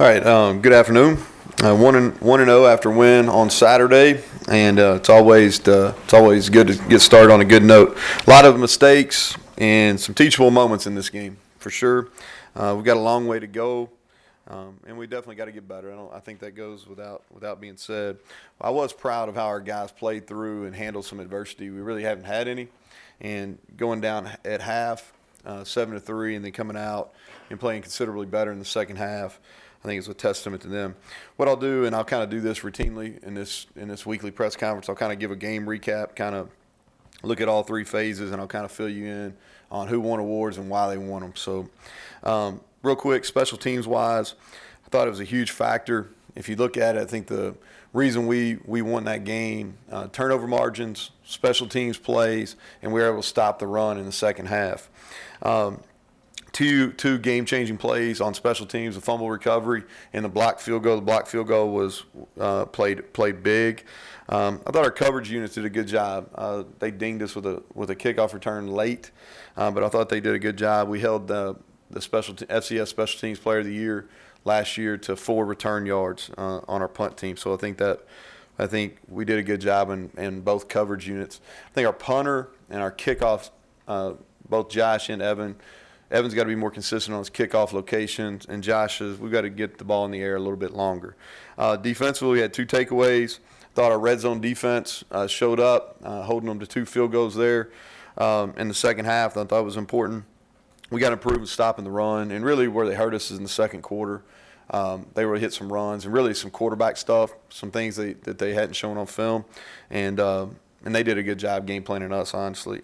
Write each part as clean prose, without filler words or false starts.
All right, good afternoon. 1-0 after win on Saturday, and it's always good to get started on a good note. A lot of mistakes and some teachable moments in this game, for sure. We've got a long way to go, and we definitely got to get better. I think that goes without being said. I was proud of how our guys played through and handled some adversity. We really haven't had any, and going down at half, 7-3, and then coming out and playing considerably better in the second half, I think it's a testament to them. What I'll do, and I'll kind of do this routinely in this weekly press conference, I'll kind of give a game recap, kind of look at all three phases, and I'll kind of fill you in on who won awards and why they won them. So real quick, special teams-wise, I thought it was a huge factor. If you look at it, I think the reason we won that game, turnover margins, special teams plays, and we were able to stop the run in the second half. Two game-changing plays on special teams, a fumble recovery and the blocked field goal. The blocked field goal was played big. I thought our coverage units did a good job. They dinged us with a kickoff return late, but I thought they did a good job. We held the FCS Special Teams Player of the Year last year to 4 return yards on our punt team. So I think we did a good job in both coverage units. I think our punter and our kickoffs, both Josh and Evan's got to be more consistent on his kickoff locations, and we've got to get the ball in the air a little bit longer. Defensively, we had 2 takeaways. Thought our red zone defense showed up, holding them to 2 field goals there in the second half. I thought it was important. We got to improve in stopping the run, and really where they hurt us is in the second quarter. They were hit some runs and really some quarterback stuff, some things that they hadn't shown on film, and they did a good job game planning us, honestly.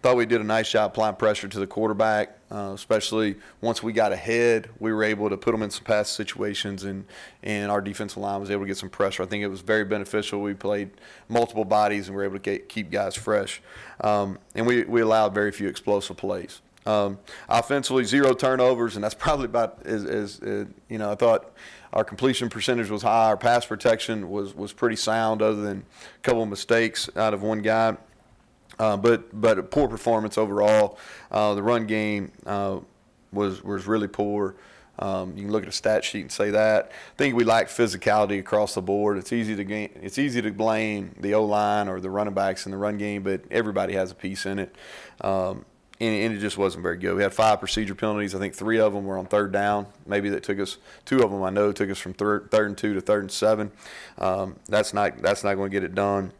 Thought we did a nice job applying pressure to the quarterback, especially once we got ahead. We were able to put them in some pass situations, and our defensive line was able to get some pressure. I think it was very beneficial. We played multiple bodies and were able to keep guys fresh. And we allowed very few explosive plays. Offensively, 0 turnovers, and that's probably about I thought our completion percentage was high. Our pass protection was pretty sound, other than a couple of mistakes out of one guy. But a poor performance overall. The run game was really poor. You can look at a stat sheet and say that. I think we lack physicality across the board. It's easy to blame the O-line or the running backs in the run game, but everybody has a piece in it. And it just wasn't very good. We had 5 procedure penalties. I think 3 of them were on third down. Maybe that took us. 2 of them I know took us from third and 2 to 3rd and 7. That's not going to get it done,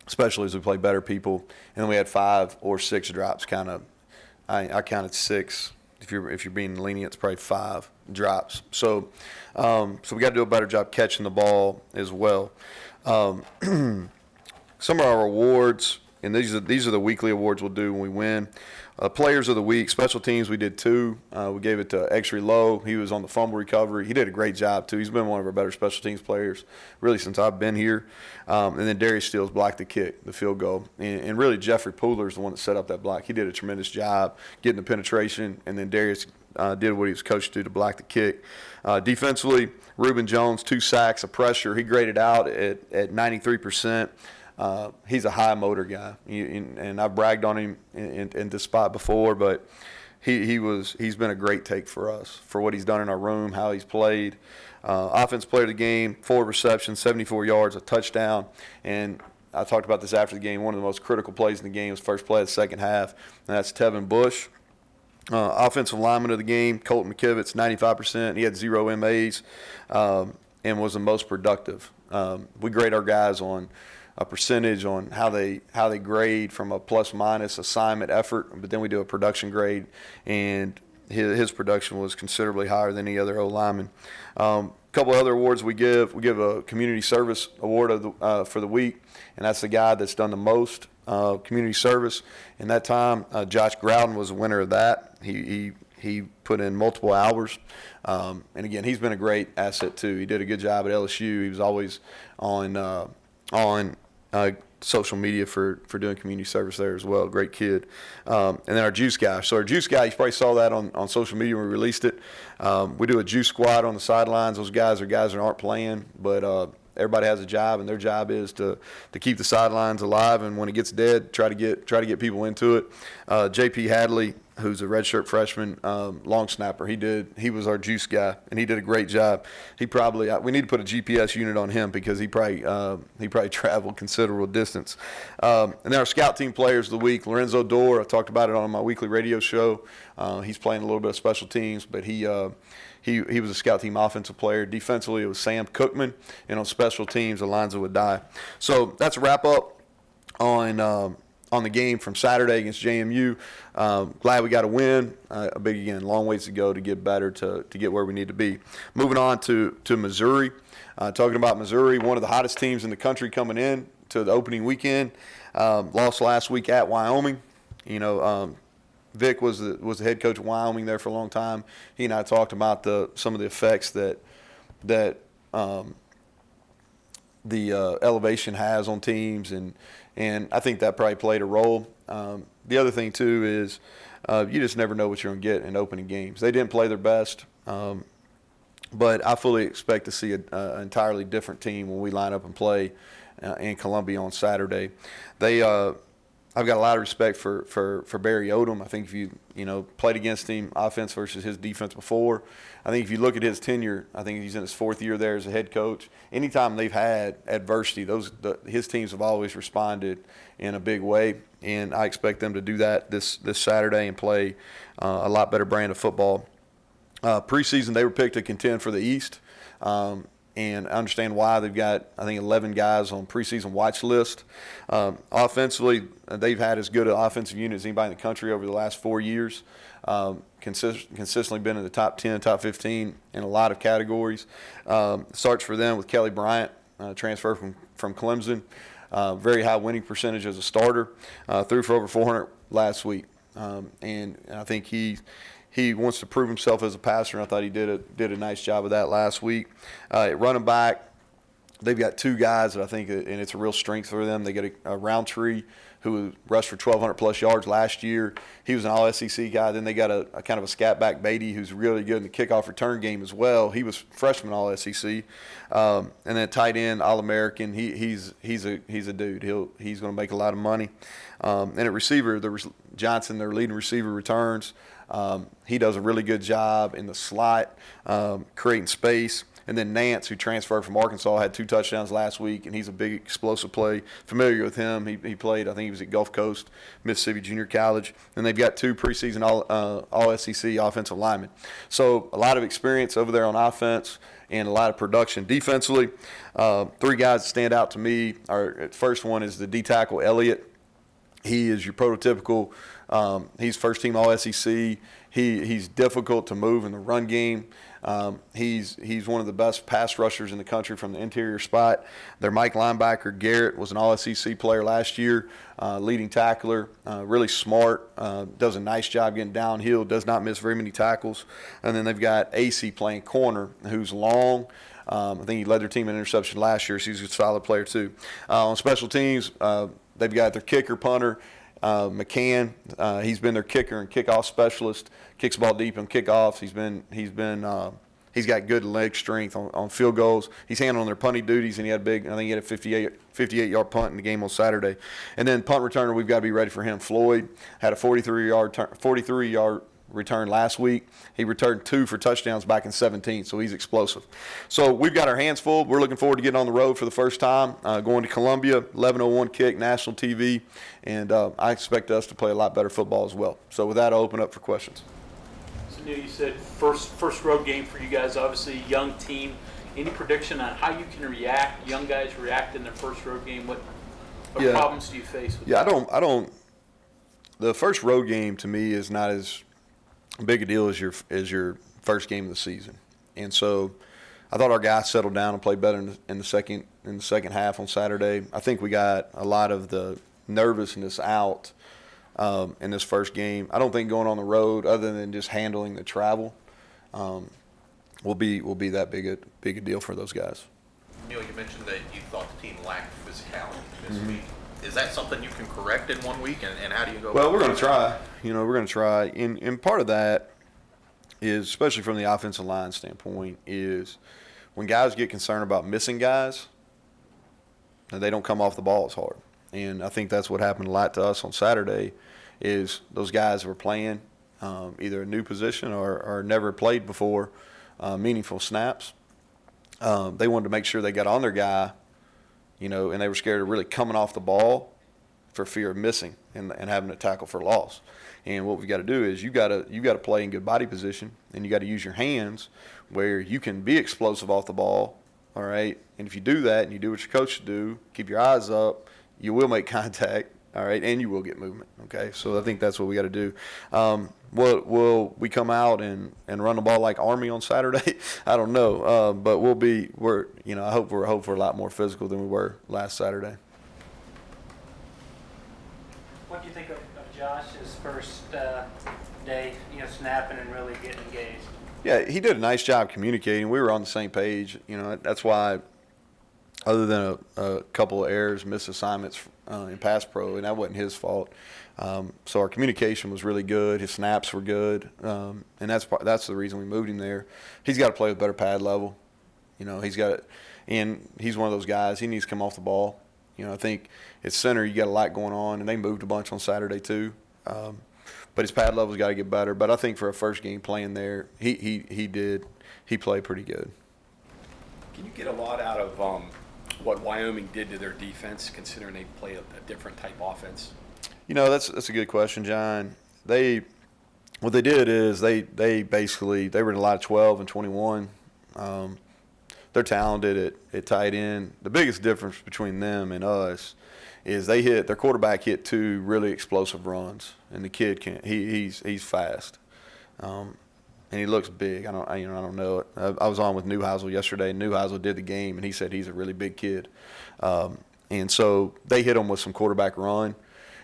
especially as we play better people. And then we had 5 or 6 drops. I counted 6. If you're being lenient, it's probably 5 drops. So we got to do a better job catching the ball as well. Some of our awards, and these are the weekly awards we'll do when we win. Players of the week, special teams, we did 2. We gave it to X-Ray Lowe. He was on the fumble recovery. He did a great job, too. He's been one of our better special teams players, really, since I've been here. And then Darius Steele's blocked the kick, the field goal. And really, Jeffrey Pooler is the one that set up that block. He did a tremendous job getting the penetration, and then Darius did what he was coached to block the kick. Defensively, Reuben Jones, 2 sacks, a pressure. He graded out at 93%. He's a high motor guy, and I've bragged on him in this spot before, but he's been a great take for us for what he's done in our room, how he's played. Offense player of the game, 4 receptions, 74 yards, a touchdown, and I talked about this after the game. One of the most critical plays in the game was first play of the second half, and that's Tevin Bush. Offensive lineman of the game, Colton McKivitz, 95%. He had 0 MAs and was the most productive. We grade our guys on a percentage on how they grade from a plus-minus assignment effort, but then we do a production grade, and his production was considerably higher than any other O-lineman. A couple other awards we give a community service award for the week, and that's the guy that's done the most community service. In that time, Josh Groudon was the winner of that. He put in multiple hours, and again, he's been a great asset too. He did a good job at LSU. He was always on social media for doing community service there as well. Great kid. And then our juice guy. So our juice guy, you probably saw that on social media when we released it. We do a juice squad on the sidelines. Those guys are guys that aren't playing, but everybody has a job, and their job is to keep the sidelines alive, and when it gets dead, try to get people into it. J.P. Hadley, who's a redshirt freshman long snapper, he was our juice guy, and he did a great job. We need to put a GPS unit on him because he probably traveled considerable distance. And then our scout team players of the week, Lorenzo Dorr. I talked about it on my weekly radio show. He's playing a little bit of special teams, but he was a scout team offensive player. Defensively, it was Sam Cookman, and on special teams, Alonzo would die. So that's a wrap up on the game from Saturday against JMU. Glad we got a win. Long ways to go to get better to get where we need to be. Moving on to Missouri. Talking about Missouri, one of the hottest teams in the country coming in to the opening weekend. Lost last week at Wyoming. Vic was the head coach of Wyoming there for a long time. He and I talked about some of the effects that the elevation has on teams, and I think that probably played a role. The other thing too is you just never know what you're going to get in opening games. They didn't play their best, but I fully expect to see an entirely different team when we line up and play in Columbia on Saturday. I've got a lot of respect for Barry Odom. I think if you played against him, offense versus his defense before, I think if you look at his tenure, I think he's in his 4th year there as a head coach. Anytime they've had adversity, his teams have always responded in a big way, and I expect them to do that this Saturday and play a lot better brand of football. Preseason, they were picked to contend for the East. And I understand why. They've got, I think, 11 guys on preseason watch list. Offensively, they've had as good an offensive unit as anybody in the country over the last 4 years. Consistently been in the top 10, top 15 in a lot of categories. Starts for them with Kelly Bryant, transfer from Clemson. Very high winning percentage as a starter. Threw for over 400 last week. And I think he wants to prove himself as a passer, and I thought he did a nice job of that last week. At running back, they've got 2 guys that I think, and it's a real strength for them. They got a Roundtree who rushed for 1,200-plus yards last year. He was an All-SEC guy. Then they got a kind of a scat back Beatty who's really good in the kickoff return game as well. He was freshman All-SEC. And then tight end, All-American. He's a dude. He's going to make a lot of money. And at receiver, Johnson, their leading receiver, returns. He does a really good job in the slot, creating space. And then Nance, who transferred from Arkansas, had 2 touchdowns last week, and he's a big explosive play. Familiar with him. He played, I think he was at Gulf Coast, Mississippi Junior College. And they've got 2 preseason All-SEC offensive linemen. So a lot of experience over there on offense and a lot of production defensively. 3 guys that stand out to me. First one is the D-tackle Elliott. He is your prototypical. He's first-team All-SEC. He's difficult to move in the run game. He's one of the best pass rushers in the country from the interior spot. Their Mike linebacker, Garrett, was an All-SEC player last year, leading tackler, really smart, does a nice job getting downhill, does not miss very many tackles. And then they've got AC playing corner, who's long. I think he led their team in interception last year, so he's a solid player too. On special teams, they've got their kicker, punter, McCann. He's been their kicker and kickoff specialist. Kicks the ball deep on kickoffs. He's got good leg strength on field goals. He's handling their punting duties, and I think he had a 58-yard punt in the game on Saturday. And then punt returner, we've got to be ready for him. Floyd had a 43-yard return last week. He returned 2 for touchdowns back in 2017, so he's explosive. So we've got our hands full. We're looking forward to getting on the road for the first time, going to Columbia, 11:01 kick, national TV, and I expect us to play a lot better football as well. So with that, I'll open up for questions. So Neal, you said first road game for you guys, obviously a young team. Any prediction on how you can react, young guys react in their first road game? What problems do you face with that? I don't. The first road game to me is not as big a deal as your first game of the season, and so I thought our guys settled down and played better in the second half on Saturday. I think we got a lot of the nervousness out in this first game. I don't think going on the road, other than just handling the travel, will be that big a deal for those guys. Neal, you mentioned that you thought the team lacked physicality this week. Is that something you can correct in 1 week, and how do you go? Well, we're going to try. We're going to try. And part of that is, especially from the offensive line standpoint, is when guys get concerned about missing guys, and they don't come off the ball as hard. And I think that's what happened a lot to us on Saturday is those guys were playing either a new position or never played before meaningful snaps. They wanted to make sure they got on their guy, and they were scared of really coming off the ball for fear of missing and having to tackle for loss. And what we got to do is you got to play in good body position, and you got to use your hands where you can be explosive off the ball. All right, and if you do that and you do what your coach should do, keep your eyes up, you will make contact. All right, and you will get movement. Okay, so I think that's what we got to do. Will we come out and run the ball like Army on Saturday? I don't know, but I hope we're a lot more physical than we were last Saturday. What do you think of Josh's first day, snapping and really getting engaged? Yeah, he did a nice job communicating. We were on the same page. That's why, other than a couple of errors, missed assignments in pass pro, and that wasn't his fault. So our communication was really good. His snaps were good, and that's the reason we moved him there. He's got to play with better pad level. He's got it, and he's one of those guys. He needs to come off the ball. I think at center you got a lot going on, and they moved a bunch on Saturday too. But his pad level's got to get better. But I think for a first game playing there, he played pretty good. Can you get a lot out of what Wyoming did to their defense, considering they play a different type offense? That's a good question, John. What they did is they were in a lot of 12 and 21. They're talented at tight end. The biggest difference between them and us is their quarterback hit 2 really explosive runs, and the kid he's fast, and he looks big. I don't know it. I was on with Neuheisel yesterday, and Neuheisel did the game, and he said he's a really big kid, and so they hit him with some quarterback run,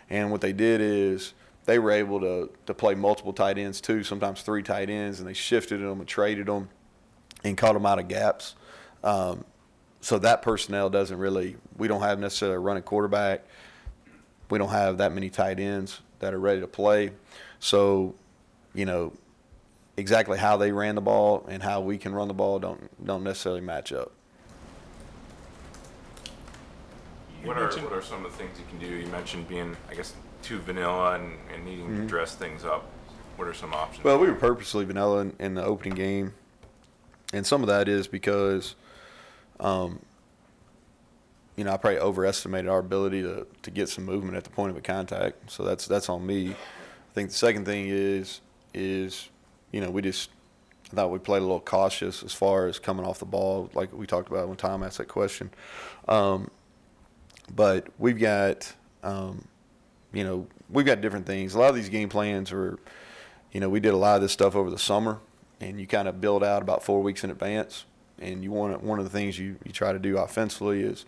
and what they did is they were able to play multiple tight ends too, sometimes 3 tight ends, and they shifted them and traded them, and caught them out of gaps. So that personnel we don't have necessarily a running quarterback. We don't have that many tight ends that are ready to play. So, exactly how they ran the ball and how we can run the ball don't necessarily match up. What are some of the things you can do? You mentioned being, I guess, too vanilla and needing to dress things up. What are some options? Well, we were purposely vanilla in the opening game, and some of that is because I probably overestimated our ability to get some movement at the point of a contact. So that's on me. I think the second thing is I thought we played a little cautious as far as coming off the ball, like we talked about when Tom asked that question. But we've got different things. A lot of these game plans are, we did a lot of this stuff over the summer, and you kind of build out about 4 weeks in advance. And one of the things you try to do offensively is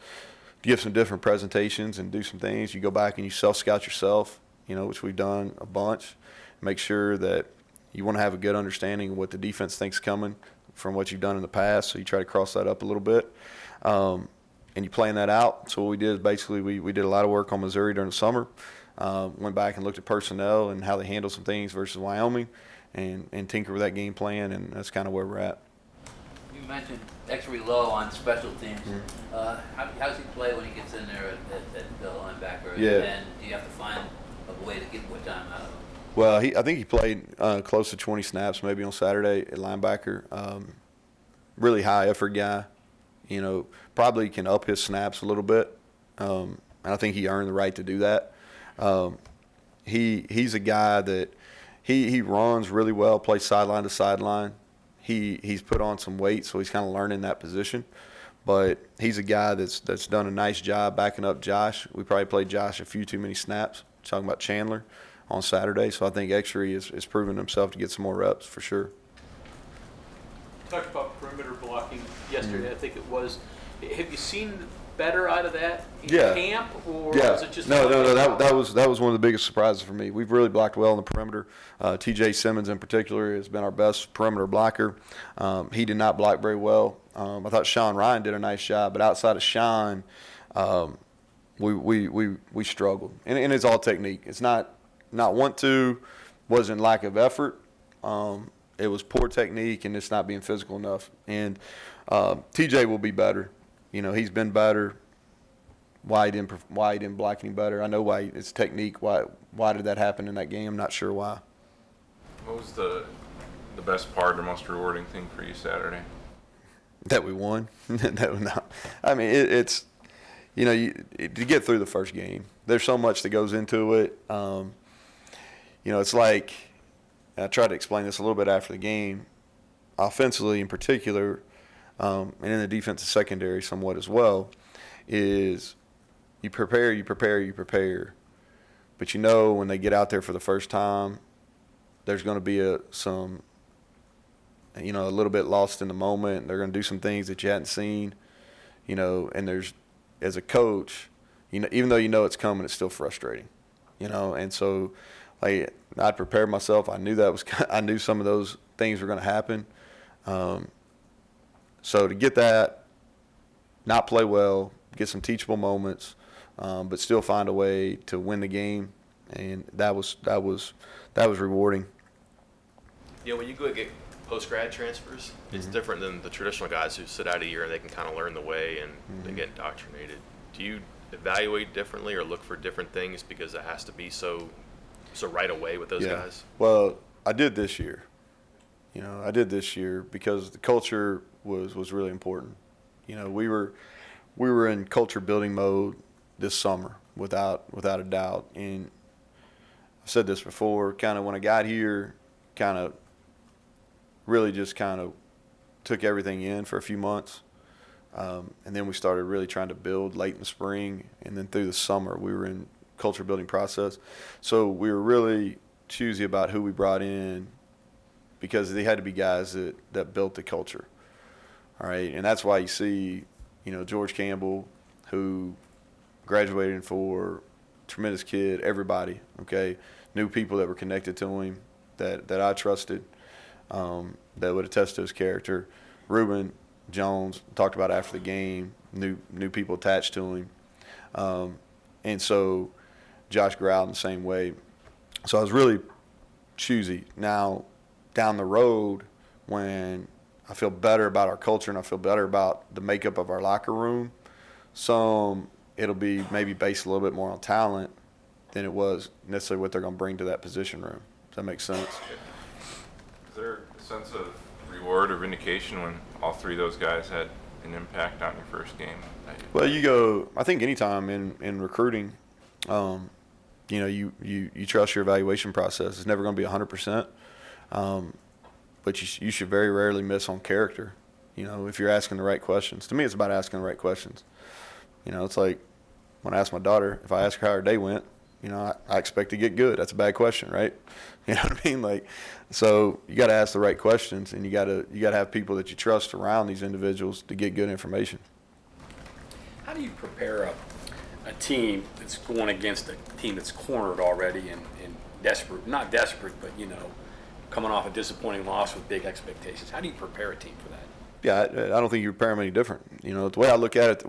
give some different presentations and do some things. You go back and you self-scout yourself, which we've done a bunch. Make sure that you want to have a good understanding of what the defense thinks coming from what you've done in the past. So you try to cross that up a little bit. And you plan that out. So what we did is basically we did a lot of work on Missouri during the summer. Went back and looked at personnel and how they handle some things versus Wyoming and tinker with that game plan, and that's kind of where we're at. You mentioned Exery Lowe on special teams. How does he play when he gets in there at the linebacker? Yeah. And do you have to find a way to get more time out of him? Well, I think he played close to 20 snaps maybe on Saturday at linebacker. Really high effort guy. Probably can up his snaps a little bit. And I think he earned the right to do that. He's a guy that he runs really well, plays sideline to sideline. He's put on some weight, so he's kind of learning that position. But he's a guy that's done a nice job backing up Josh. We probably played Josh a few too many snaps, talking about Chandler on Saturday. So I think Exery is proving himself to get some more reps for sure. Talked about perimeter blocking yesterday, I think it was. Have you seen better out of that in camp, or was it just no? That was one of the biggest surprises for me. We've really blocked well on the perimeter. T.J. Simmons in particular has been our best perimeter blocker. He did not block very well. I thought Sean Ryan did a nice job, but outside of Sean, we struggled, and it's all technique. It's not want to, wasn't lack of effort. It was poor technique and it's not being physical enough. And TJ will be better. He's been better why he didn't block any better. I know why it's technique. Why did that happen in that game? I'm not sure why. What was the best part or most rewarding thing for you Saturday? That we won. That was not. I mean, it's to get through the first game. There's so much that goes into it. It's like I tried to explain this a little bit after the game. Offensively, in particular, and in the defensive secondary, somewhat as well, is you prepare, but when they get out there for the first time, there's going to be a little bit lost in the moment. They're going to do some things that you hadn't seen, and there's, as a coach, even though it's coming, it's still frustrating, and so like I'd prepared myself. I knew I knew some of those things were going to happen. So to get that, not play well, get some teachable moments, but still find a way to win the game, and that was rewarding. When you go get post-grad transfers, it's different than the traditional guys who sit out a year and they can kind of learn the way and they get indoctrinated. Do you evaluate differently or look for different things because it has to be so right away with those guys? Well, I did this year. Because the culture was really important. We were in culture building mode this summer without a doubt. And I've said this before, kind of when I got here, kind of really just kind of took everything in for a few months. And then we started really trying to build late in the spring, and then through the summer we were in culture building process. So we were really choosy about who we brought in, because they had to be guys that built the culture. All right, and that's why you see, George Campbell, who graduated for tremendous kid, everybody, okay, knew people that were connected to him that I trusted, that would attest to his character. Reuben Jones, talked about after the game, knew people attached to him. And so Josh Grouden the same way. So I was really choosy. Now, down the road, when I feel better about our culture and I feel better about the makeup of our locker room, it'll be maybe based a little bit more on talent than it was necessarily what they're going to bring to that position room. Does that make sense? Is there a sense of reward or vindication when all three of those guys had an impact on your first game? Well, I think anytime in recruiting, you trust your evaluation process. It's never going to be 100%. But you should very rarely miss on character, if you're asking the right questions. To me, it's about asking the right questions. It's like when I ask my daughter, if I ask her how her day went, I expect to get good. That's a bad question, right? You know what I mean? Like, so you got to ask the right questions, and you got to have people that you trust around these individuals to get good information. How do you prepare a team that's going against a team that's cornered already and desperate, not desperate, but, coming off a disappointing loss with big expectations? How do you prepare a team for that? Yeah, I don't think you prepare them any different. The way I look at it,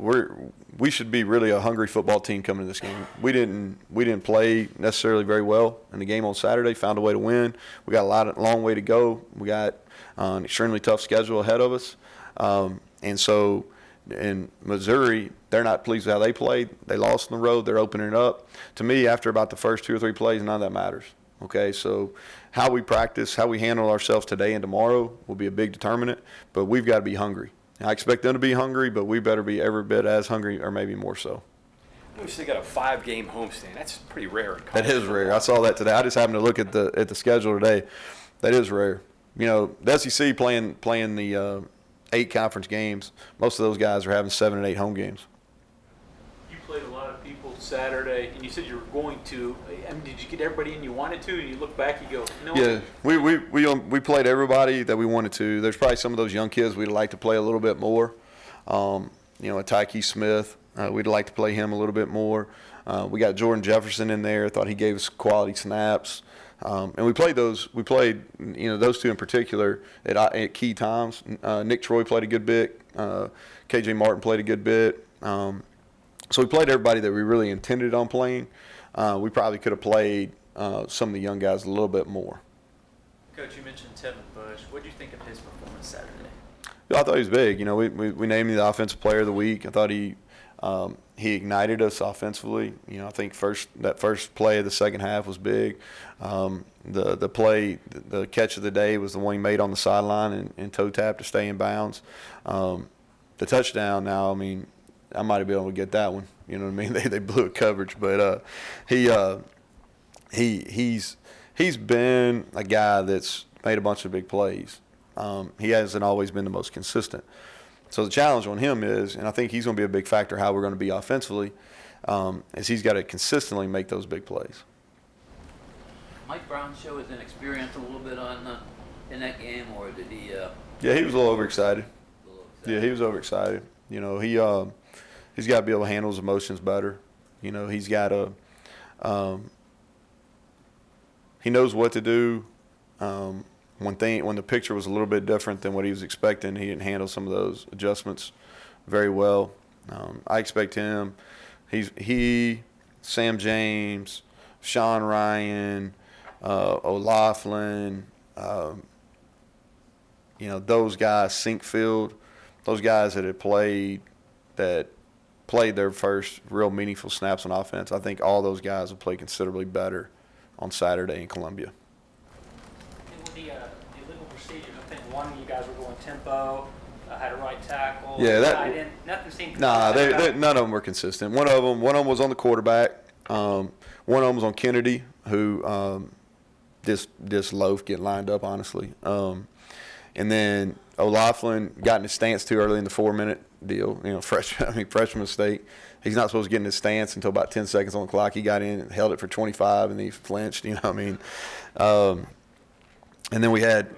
we should be really a hungry football team coming to this game. We didn't play necessarily very well in the game on Saturday. Found a way to win. We got a long way to go. We got an extremely tough schedule ahead of us, and so in Missouri, they're not pleased with how they played. They lost on the road. They're opening it up. To me, after about the first 2 or 3 plays, none of that matters. Okay, so how we practice, how we handle ourselves today and tomorrow will be a big determinant, but we've got to be hungry. I expect them to be hungry, but we better be every bit as hungry or maybe more so. We still got a 5-game homestand. That's pretty rare in college. That is rare. I saw that today. I just happened to look at the schedule today. That is rare. The SEC playing the 8 conference games, most of those guys are having 7 and 8 home games. You played a lot of people Saturday, and you said you were going to. Did you get everybody in you wanted to? And you look back, you go, no. Yeah, we played everybody that we wanted to. There's probably some of those young kids we'd like to play a little bit more. Tyke Smith, we'd like to play him a little bit more. We got Jordan Jefferson in there. Thought he gave us quality snaps. And we played those two in particular at key times. Nick Troy played a good bit. KJ Martin played a good bit. So we played everybody that we really intended on playing. We probably could have played some of the young guys a little bit more. Coach, you mentioned Tevin Bush. What did you think of his performance Saturday? I thought he was big. We named him the Offensive Player of the Week. I thought he he ignited us offensively. I think that first play of the second half was big. The catch of the day was the one he made on the sideline and toe tap to stay in bounds. The touchdown now, I might have been able to get that one. You know what I mean? They blew a coverage, but he's been a guy that's made a bunch of big plays. He hasn't always been the most consistent. So the challenge on him is, and I think he's going to be a big factor how we're going to be offensively, is he's got to consistently make those big plays. Mike Brown show his inexperience a little bit on in that game, or did he? Yeah, he was a little overexcited. Yeah, he was overexcited. He's got to be able to handle his emotions better. He's got to. He knows what to do. When the picture was a little bit different than what he was expecting, he didn't handle some of those adjustments very well. I expect him. Sam James, Sean Ryan, O'Laughlin, those guys, Sinkfield, those guys that played their first real meaningful snaps on offense. I think all those guys will play considerably better on Saturday in Columbia. With the illegal procedures, I think one of you guys were going tempo, had a right tackle. Yeah, nothing seemed. Nah, none of them were consistent. One of them was on the quarterback. One of them was on Kennedy, who this loaf getting lined up, honestly. And then O'Laughlin got in his stance too early in the 4-minute deal. Freshman mistake. He's not supposed to get in his stance until about 10 seconds on the clock. He got in and held it for 25, and he flinched. And then we had